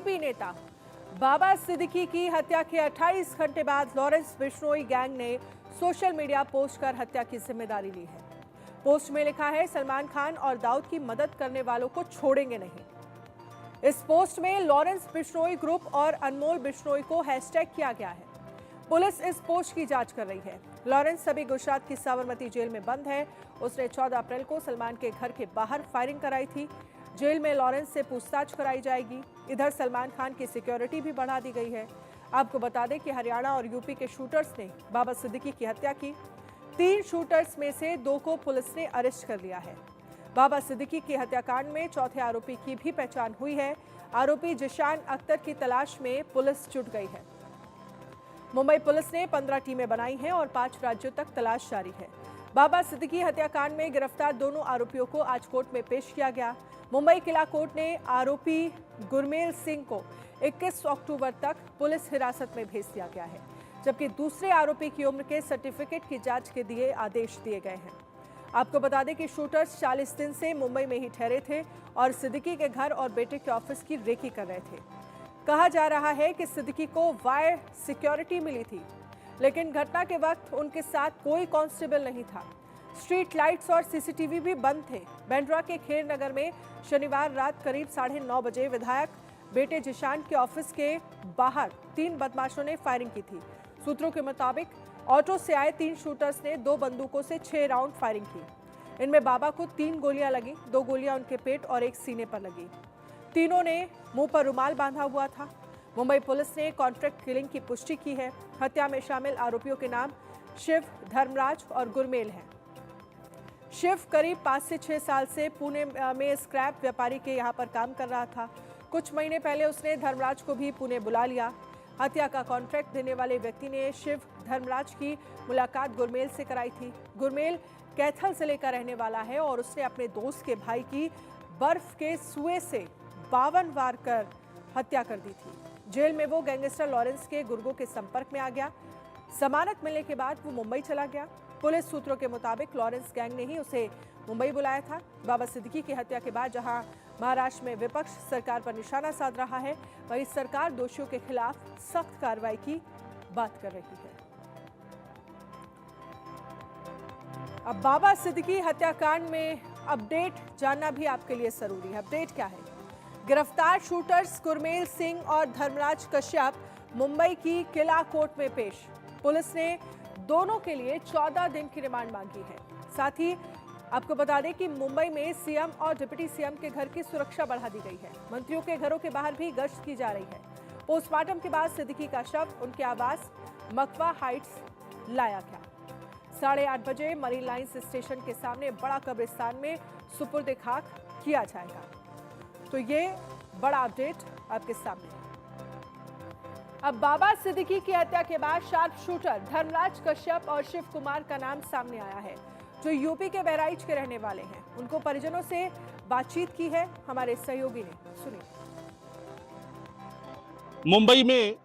UP नेता बाबा सिद्दीकी की हत्या के 28 घंटे बाद लॉरेंस बिश्नोई गैंग ने सोशल मीडिया पोस्ट कर हत्या की जिम्मेदारी ली है। पोस्ट में लिखा है, सलमान खान और दाऊद की मदद करने वालों को छोड़ेंगे नहीं। इस पोस्ट में लॉरेंस बिश्नोई ग्रुप और अनमोल बिश्नोई को हैशटैग किया गया है। पुलिस इस पोस्ट की जांच कर रही है। लॉरेंस अभी गुजरात की साबरमती जेल में बंद है। उसने 14 अप्रैल को सलमान के घर के बाहर फायरिंग कराई थी। जेल में लॉरेंस से पूछताछ कराई जाएगी। इधर सलमान खान की सिक्योरिटी भी बढ़ा दी गई है। आपको बता दें कि हरियाणा और यूपी के शूटर्स ने बाबा सिद्दीकी की हत्या की। 3 शूटर्स में से 2 को पुलिस ने अरेस्ट कर लिया है। बाबा सिद्दीकी की हत्याकांड में चौथे आरोपी की भी पहचान हुई है। आरोपी जिशान अख्तर की तलाश में पुलिस जुट गई है। मुंबई पुलिस ने 15 टीमें बनाई हैं और 5 राज्यों तक तलाश जारी है। बाबा सिद्दीकी हत्याकांड में गिरफ्तार दोनों आरोपियों को आज कोर्ट में पेश किया गया। मुंबई किला कोर्ट ने आरोपी गुरमेल सिंह को 21 अक्टूबर तक पुलिस हिरासत में भेज दिया गया है, जबकि दूसरे आरोपी की उम्र के सर्टिफिकेट की जांच के लिए आदेश दिए गए हैं। आपको बता दें कि शूटर्स 40 दिन से मुंबई में ही ठहरे थे और सिद्दीकी के घर और बेटे के ऑफिस की रेकी कर रहे थे। कहा जा रहा है कि सिद्दीकी को वायर सिक्योरिटी मिली थी, लेकिन घटना के वक्त उनके साथ कोई कांस्टेबल नहीं था। स्ट्रीट लाइट्स और सीसीटीवी भी बंद थे। बांद्रा के खेर नगर में शनिवार रात करीब 9:30 बजे विधायक बेटे जिशान के ऑफिस के बाहर 3 बदमाशों ने फायरिंग की थी। सूत्रों के मुताबिक ऑटो से आए 3 शूटर्स ने 2 बंदूकों से 6 राउंड फायरिंग की। इनमें बाबा को 3 गोलियां लगी, 2 गोलियां उनके पेट और 1 सीने पर लगी। तीनों ने मुंह पर रुमाल बांधा हुआ था। मुंबई पुलिस ने कॉन्ट्रैक्ट किलिंग की पुष्टि की है। हत्या में शामिल आरोपियों के नाम शिव, धर्मराज और गुरमेल हैं। शिव करीब 5 से 6 साल से पुणे में स्क्रैप व्यापारी के यहां पर काम कर रहा था। कुछ महीने पहले उसने धर्मराज को भी पुणे बुला लिया। हत्या का कॉन्ट्रैक्ट देने वाले व्यक्ति ने शिव धर्मराज की मुलाकात गुरमेल से कराई थी। गुरमेल कैथल जिले का रहने वाला है और उसने अपने दोस्त के भाई की बर्फ के सुए से 52 वार कर हत्या कर दी थी। जेल में वो गैंगस्टर लॉरेंस के गुर्गों के संपर्क में आ गया। जमानत मिलने के बाद वो मुंबई चला गया। पुलिस सूत्रों के मुताबिक लॉरेंस गैंग ने ही उसे मुंबई बुलाया था। बाबा सिद्दीकी की हत्या के बाद जहां महाराष्ट्र में विपक्ष सरकार पर निशाना साध रहा है, वहीं सरकार दोषियों के खिलाफ सख्त कार्रवाई की बात कर रही है। अब बाबा सिद्दीकी हत्याकांड में अपडेट जानना भी आपके लिए जरूरी है। अपडेट क्या है? गिरफ्तार शूटर्स गुरमेल सिंह और धर्मराज कश्यप मुंबई की किला कोर्ट में पेश। पुलिस ने दोनों के लिए 14 दिन की रिमांड मांगी है। साथ ही आपको बता दें कि मुंबई में सीएम और डिप्टी सीएम के घर की सुरक्षा बढ़ा दी गई है। मंत्रियों के घरों के बाहर भी गश्त की जा रही है। पोस्टमार्टम के बाद सिद्दीकी का शव उनके आवास मकवा हाइट्स लाया गया। 8:30 बजे मरीन लाइन्स स्टेशन के सामने बड़ा कब्रिस्तान में सुपुर्द खाक किया जाएगा। तो ये बड़ा अपडेट आपके सामने। अब बाबा सिद्दीकी की हत्या के बाद शार्प शूटर धर्मराज कश्यप और शिव कुमार का नाम सामने आया है, जो यूपी के बहराइच के रहने वाले हैं। उनको परिजनों से बातचीत की है हमारे सहयोगी ने, सुनिए। मुंबई में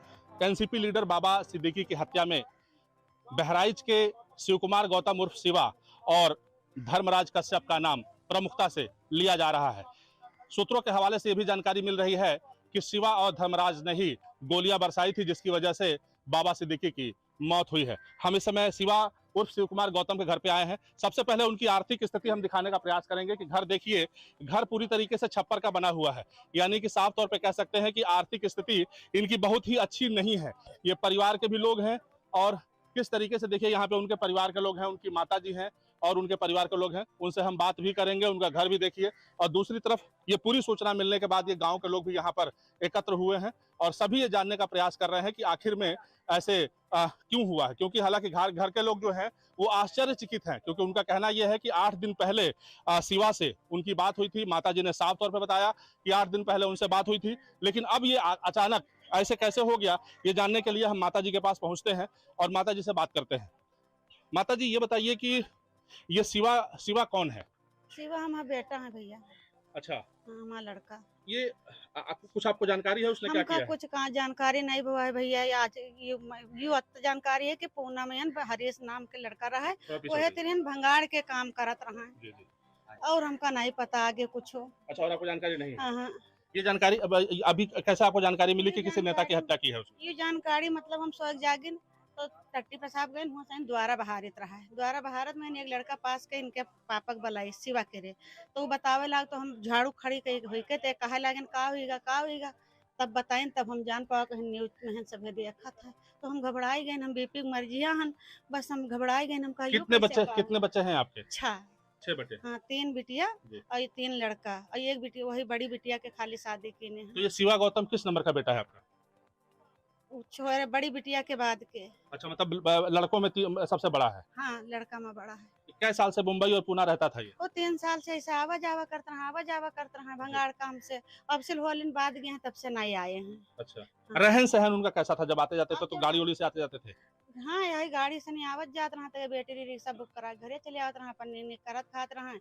एनसीपी लीडर बाबा सिद्दीकी की हत्या में बहराइच के शिव कुमार गौतम उर्फ शिवा और धर्मराज कश्यप का नाम प्रमुखता से लिया जा रहा है। सूत्रों के हवाले से यह भी जानकारी मिल रही है कि शिवा और धर्मराज ने ही गोलियां बरसाई थी, जिसकी वजह से बाबा सिद्दीकी की मौत हुई है। हम इस समय शिवा उर्फ शिव कुमार गौतम के घर पे आए हैं। सबसे पहले उनकी आर्थिक स्थिति हम दिखाने का प्रयास करेंगे कि घर देखिए, घर पूरी तरीके से छप्पर का बना हुआ है, यानी कि साफ तौर पे कह सकते हैं कि आर्थिक स्थिति इनकी बहुत ही अच्छी नहीं है। ये परिवार के भी लोग हैं और किस तरीके से देखिए, यहाँ पे उनके परिवार के लोग हैं, उनकी माता जी हैं और उनके परिवार के लोग हैं। उनसे हम बात भी करेंगे, उनका घर भी देखिए। और दूसरी तरफ ये पूरी सूचना मिलने के बाद ये गांव के लोग भी यहाँ पर एकत्र हुए हैं और सभी ये जानने का प्रयास कर रहे हैं कि आखिर में ऐसे क्यों हुआ है। क्योंकि हालांकि घर के लोग जो हैं वो आश्चर्यचकित हैं, क्योंकि उनका कहना यह है कि 8 दिन पहले शिवा से उनकी बात हुई थी। माताजी ने साफ तौर पर बताया कि 8 दिन पहले उनसे बात हुई थी, लेकिन अब ये अचानक ऐसे कैसे हो गया, ये जानने के लिए हम माताजी के पास पहुंचते हैं और माताजी से बात करते हैं। माताजी, ये बताइए कि ये शिवा कौन है? शिवा हमारा बेटा है भैया। अच्छा, हमारा लड़का। ये आपको जानकारी है उसने क्या किया है? कुछ कहाँ जानकारी नहीं हुआ है भैया। आज ये जानकारी है कि पूना में हरीश नाम के लड़का रहा है, वो है तेरे भंगार के काम करत रहा है। और हमका नहीं पता आगे कुछ हो। अच्छा, और आपको जानकारी नहीं है? हाँ। ये जानकारी अभी कैसे आपको जानकारी मिली कि किसी नेता की हत्या की है उसने? ये जानकारी मतलब हम सोच जागिन तो टट्टी पेशाब गए हुसैन द्वारा बहारित रहा है। द्वारा बहारत में एक लड़का पास के इनके पापक बलाई सिवा करे तो वो बतावे लाग तो हम झाड़ू खड़ी हुई के ते कहे लागन का होगा तब बताइन तब हम जान पाओ कि न्यूज में सब देखा था तो हम घबराई गए हम बीपी मर्जिया हन बस हम घबराई गए हम कितने बच्चे हैं आपके? अच्छा 6 बेटे। हाँ 3 बिटिया जी। और ये 3 लड़का और एक बिटिया वही बड़ी बिटिया के खाली शादी की ने तो ये शिवा गौतम किस नंबर का बेटा है आपका? छोरे बड़ी बिटिया के बाद के अच्छा, मतलब लड़कों में सबसे बड़ा है। हाँ लड़का में बड़ा है। कै साल से मुंबई और पुणे रहता था ये? वो 3 साल से ऐसे आवा जावा करते रहे भंगार काम से अब से होलिन बाद गए हैं तब से नहीं आए हैं। अच्छा, हाँ। रहन सहन उनका कैसा था जब आते जाते थे? तो गाड़ी उड़ी से आते जाते थे? हाँ यही गाड़ी से नहीं आवत जात रहा तो बैटरी रिक्शा बुक करा घरे चले आवत रहा अपन करत खात रहा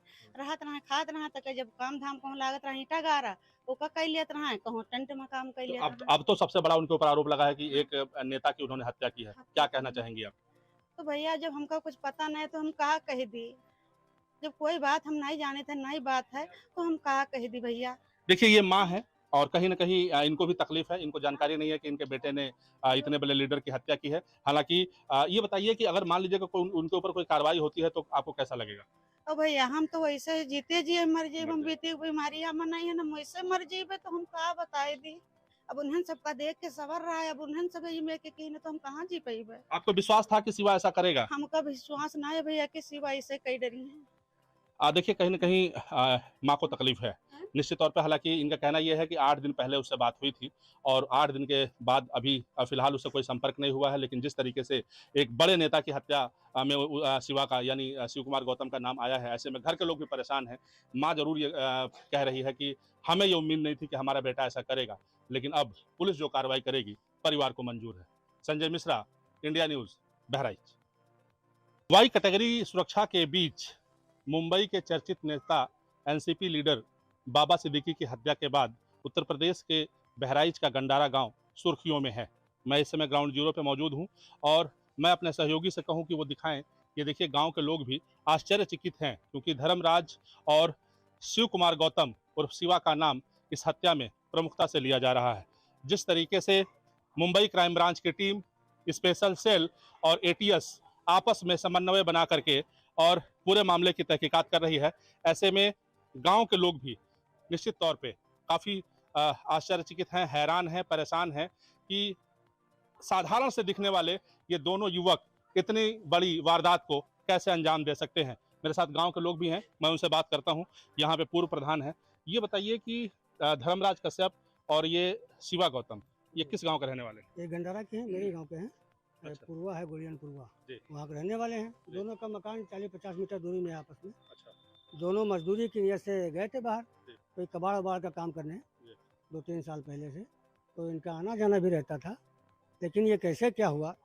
खात रहा तक जब काम धाम कहूँ लागत रहा ईटा गारा ओका कई लेत रहा कहूँ टेंट में काम कई तो लेत अब तो सबसे बड़ा उनके ऊपर आरोप लगा है कि एक नेता की उन्होंने हत्या की है। क्या कहना चाहेंगी आप? तो भैया जब हमका कुछ पता नहीं तो हम कहा कह दी जब कोई बात हम नहीं जाने थे नई बात है तो हम कहा कह दी भैया। देखिए, ये माँ है और कहीं न कहीं इनको भी तकलीफ है। इनको जानकारी नहीं है कि इनके बेटे ने इतने बड़े लीडर की हत्या की है। हालाँकि ये बताइए कि अगर मान लीजिए कि कोई उनके ऊपर कोई कार्रवाई होती है तो आपको कैसा लगेगा? अब भैया हम तो वैसे जीते जी मर जाए हम मर जाए। बीती बीमारी हम नहीं है ना वैसे मर जाइबे तो हम कहा बताए दी अब उन्हें सबका देख के सवर रहा है अब उन्हें सब में के कहीं तो हम कहाँ जी पाइबे। आपको विश्वास था कि शिवा ऐसा करेगा? हमका विश्वास ना है भैया कि सिवा ऐसे कई डरी हैं। देखिए, कहीं न कहीं माँ को तकलीफ है। निश्चित तौर पे, हालाँकि इनका कहना ये है कि 8 दिन पहले उससे बात हुई थी और 8 दिन के बाद अभी फ़िलहाल उससे कोई संपर्क नहीं हुआ है। लेकिन जिस तरीके से एक बड़े नेता की हत्या में शिवा का यानी शिव कुमार गौतम का नाम आया है, ऐसे में घर के लोग भी परेशान हैं। माँ ज़रूर ये कह रही है कि हमें ये उम्मीद नहीं थी कि हमारा बेटा ऐसा करेगा, लेकिन अब पुलिस जो कार्रवाई करेगी, परिवार को मंजूर है। Sanjay Mishra, India News, Bahraich. Y category सुरक्षा के बीच मुंबई के चर्चित नेता एनसीपी लीडर बाबा सिद्दीकी की हत्या के बाद उत्तर प्रदेश के बहराइच का गंडारा गांव सुर्खियों में है। मैं इस समय ग्राउंड जीरो पे मौजूद हूं और मैं अपने सहयोगी से कहूं कि वो दिखाएं। ये देखिए, गांव के लोग भी आश्चर्यचकित हैं क्योंकि धर्मराज और शिव कुमार गौतम उर्फ शिवा का नाम इस हत्या में प्रमुखता से लिया जा रहा है। जिस तरीके से मुंबई क्राइम ब्रांच की टीम, स्पेशल सेल और एटीएस आपस में समन्वय बना करके और पूरे मामले की तहकीकात कर रही है, ऐसे में गांव के लोग भी निश्चित तौर पे काफ़ी आश्चर्यचकित हैं, हैरान हैं, परेशान हैं कि साधारण से दिखने वाले ये दोनों युवक इतनी बड़ी वारदात को कैसे अंजाम दे सकते हैं। मेरे साथ गांव के लोग भी हैं, मैं उनसे बात करता हूं। यहाँ पे पूर्व प्रधान हैं। ये बताइए कि धर्मराज कश्यप और ये शिवा गौतम, ये किस गाँव के रहने वाले हैं? ये गंडारा के हैं, मेरे गांव के हैं। अच्छा। पुरवा है, गोलियन पुरवा, जी। वहाँ के रहने वाले हैं। जी। दोनों का मकान 40-50 मीटर दूरी में है आपस में। अच्छा। दोनों मजदूरी की नियत से गए थे बाहर, जी। कोई कबाड़ वबाड़ का काम करने, जी। 2-3 साल पहले से। तो इनका आना जाना भी रहता था, लेकिन ये कैसे क्या हुआ,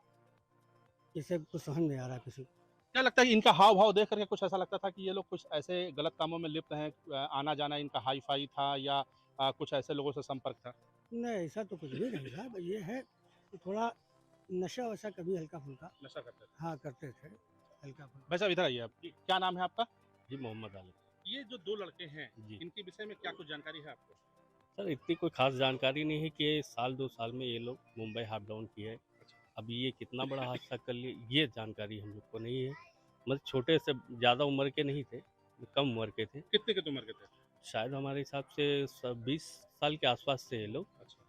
इसे कुछ समझ नहीं आ रहा किसी को। क्या लगता है इनका हाव भाव देख करके कुछ ऐसा लगता था कि ये लोग कुछ ऐसे गलत कामों में लिप्त हैं? आना जाना इनका हाई फाई था या कुछ ऐसे लोगों से संपर्क था? नहीं, ऐसा तो कुछ भी नहीं था। ये है कि थोड़ा नशा वशा कभी हल्का फुल्का नशा करते थे। हाँ करते थे, हल्का फुल्का। भाई साहब, इधर आइए आप। क्या नाम है आपका? जी मोहम्मद आलम। ये जो 2 लड़के हैं, जी इनके विषय में क्या कुछ जानकारी है आपको? सर, इतनी कोई खास जानकारी नहीं है कि साल 2 साल में ये लोग मुंबई हाफ डाउन किए है। अब ये कितना बड़ा हादसा कर लिए ये जानकारी हम लोग को नहीं है। मतलब छोटे से ज़्यादा उम्र के नहीं थे, कम उम्र के थे। कितने उम्र के थे? शायद हमारे हिसाब से 20 साल के आसपास से ये लोग। अच्छा।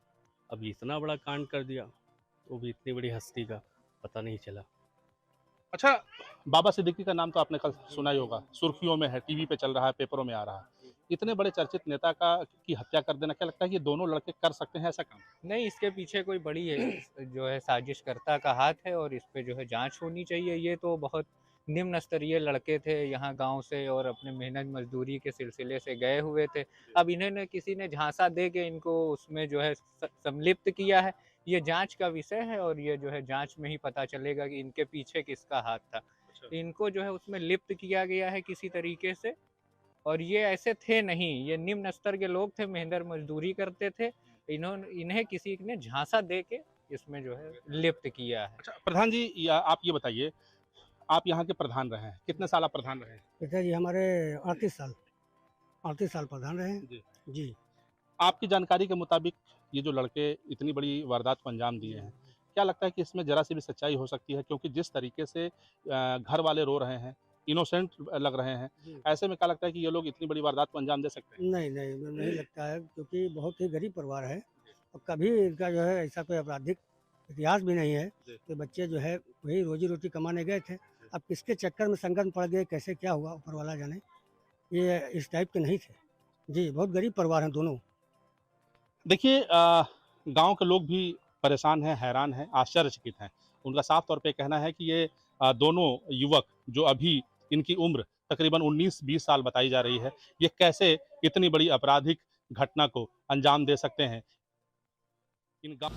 अब इतना बड़ा कांड कर दिया, वो भी इतनी बड़ी हस्ती का पता नहीं चला। अच्छा, बाबा सिद्दीकी का नाम तो आपने कल सुना ही होगा, सुर्खियों में है, टीवी पे चल रहा है, पेपरों में आ रहा है। इतने बड़े चर्चित नेता की हत्या कर देना, क्या लगता है कि ये दोनों लड़के कर सकते हैं ऐसा काम? नहीं, इसके पीछे कोई बड़ी जो है साजिशकर्ता का हाथ है और इस पे जो है जांच होनी चाहिए। ये तो बहुत निम्न स्तरीय लड़के थे यहाँ गांव से और अपने मेहनत मजदूरी के सिलसिले से गए हुए थे। अब इन्हें किसी ने झांसा दे के इनको उसमें जो है सम्मिलित किया है। ये जांच का विषय है और ये जो है जांच में ही पता चलेगा कि इनके पीछे किसका हाथ था। इनको जो है उसमें लिप्त किया गया है किसी तरीके से और ये ऐसे थे नहीं, ये निम्न स्तर के लोग थे, मेहनत मजदूरी करते थे। इन्हें किसी ने झांसा दे के इसमें जो है लिप्त किया है। अच्छा प्रधान जी, आप ये बताइए, आप यहाँ के प्रधान रहे हैं, कितने साल आप प्रधान रहे हैं? पिताजी हमारे 38 साल प्रधान रहे हैं। जी। जी। आपकी जानकारी के मुताबिक ये जो लड़के इतनी बड़ी वारदात को अंजाम दिए हैं, क्या लगता है कि इसमें ज़रा सी भी सच्चाई हो सकती है? क्योंकि जिस तरीके से घर वाले रो रहे हैं, इनोसेंट लग रहे हैं, जी। ऐसे में क्या लगता है कि ये लोग इतनी बड़ी वारदात को अंजाम दे सकते हैं? नहीं, नहीं, मुझे नहीं लगता है, क्योंकि बहुत ही गरीब परिवार है और कभी इनका जो है ऐसा कोई आपराधिक इतिहास भी नहीं है जी। कि बच्चे जो है वही रोज़ी-रोटी कमाने गए थे। अब किसके चक्कर में संगत में पड़ गए, कैसे क्या हुआ ऊपर वाला जाने। ये इस टाइप के नहीं थे। जी, बहुत गरीब परिवार हैं दोनों। देखिए गाँव के लोग भी परेशान हैं, हैरान हैं, आश्चर्यचकित हैं। उनका साफ तौर पे कहना है कि ये दोनों युवक जो अभी इनकी उम्र तकरीबन 19-20 साल बताई जा रही है, ये कैसे इतनी बड़ी आपराधिक घटना को अंजाम दे सकते हैं। इन गाँव